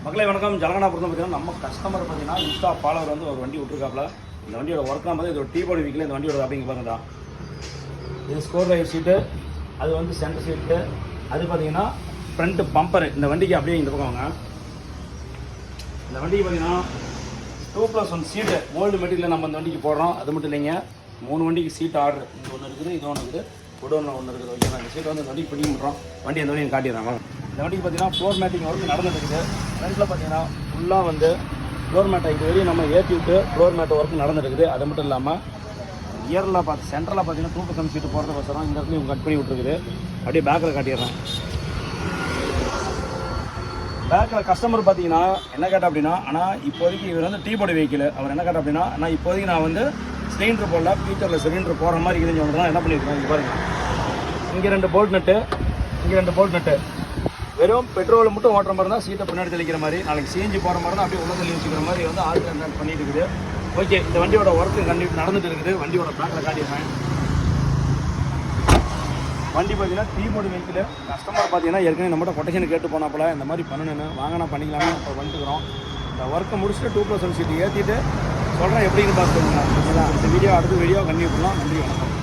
மக்களை வணக்கம். ஜலகண்டா பொறுத்த பார்த்தீங்கன்னா நம்ம கஸ்டமர் பார்த்தீங்கன்னா இன்ஸ்டா ஃபாலோவர் வந்து ஒரு வண்டி விட்டுருக்காப்புல. இந்த வண்டியோட ஒர்க்காக பார்த்து இது ஒரு டீ பாடி வீக்கில் இந்த வண்டியோட அப்படிங்க பாருங்க தான். இது ஸ்கோர் ரைட் சீட்டு, அது வந்து சென்டர் சீட்டு, அது பார்த்தீங்கன்னா ஃப்ரண்ட் பம்பரு. இந்த வண்டிக்கு அப்படியே இந்த பக்கம் வாங்க. இந்த வண்டிக்கு பார்த்தீங்கன்னா 2+1 சீட்டு ஓல்டு மெட்டீரியல் நம்ம இந்த வண்டிக்கு போடுறோம். அது மட்டும் இல்லைங்க, 3 வண்டிக்கு சீட் ஆர்டர். இது ஒன்று இருக்குது, இது ஒன்று இருக்குது, குடோனில் ஒன்று இருக்குது. ஓகேங்களா? இந்த சீட்டை வந்து இந்த வண்டிக்கு பிடிக்க பண்ணுறோம். வண்டி அந்த வண்டியை காட்டிடுறாங்க. இந்த வண்டிக்கு பார்த்தீங்கன்னா ஃப்ளோர் மேட்டிங் ஒர்க் நடந்துட்டு இருக்குது. ஃப்ரண்ட்டில் பார்த்தீங்கன்னா ஃபுல்லாக வந்து ஃப்ளோர் மேட்டை இது வரையும் நம்ம ஏற்றி விட்டு ஃப்ளோர் மேட் ஒர்க் நடந்துருக்குது. அது மட்டும் இல்லாமல் இயரில் பார்த்து சென்டரில் பார்த்தீங்கன்னா 2+1 சீட்டு போகிறத பசரம் இந்த இடத்துல இவங்க கட் பண்ணி விட்டுருக்குது. அப்படியே பேக்கில் காட்டிடுறேன். பேக்கில் கஸ்டமர் பார்த்தீங்கன்னா என்ன கேட்டால் அப்படின்னா, ஆனால் இப்போதைக்கு இவர் வந்து டீ பாடி வெஹிக்கிள். அவர் என்ன கேட்டால் அப்படின்னா, ஆனால் இப்போதைக்கு நான் வந்து சிலிண்டர் போடல, ஃபியூச்சரில் சிலிண்டர் போகிற மாதிரி இருக்குதுன்னு சொல்லிட்டு என்ன பண்ணியிருக்கேன். இங்கே பாருங்கள், இங்கே 2 போல்ட் நட்டு, இங்கே 2 போல்ட் நட்டு. வெறும் பெட்ரோலை மட்டும் ஓட்டுற மாதிரி தான் சீட்டை பின்னாடி தெளிக்கிற மாதிரி, நாளைக்கு சிஎன்ஜி போகிற மாதிரி தான் அப்படியே உள்ள தள்ளி வச்சுக்கிற மாதிரி வந்து ஆல்டர்னேட் பண்ணிட்டு இருக்குது. ஓகே, இந்த வண்டியோட ஒர்க்கு கண்டிப்பாக நடந்துட்டு இருக்குது. வண்டியோட பேக்கில் காட்டிடுறேன். வண்டி பார்த்தீங்கன்னா டீ பாடி வெஹிக்கிள். கஸ்டமர் பார்த்தீங்கன்னா ஏற்கனவே நம்மகிட்ட கொட்டேஷன் கேட்டு போனாப்புல இந்த மாதிரி பண்ணணுன்னு வாங்கினா பண்ணிக்கலாம்னு இப்போ வந்துக்கிறோம். இந்த ஒர்க்கை முடிச்சுட்டு 2+1 சீட்டு ஏற்றிட்டு சொல்கிறேன் எப்படின்னு பார்த்துக்கோங்க. ஓகேங்களா? இந்த வீடியோ அடுத்த வீடியோ கண்டிப்பாக பண்ணலாம். நன்றி, வணக்கம்.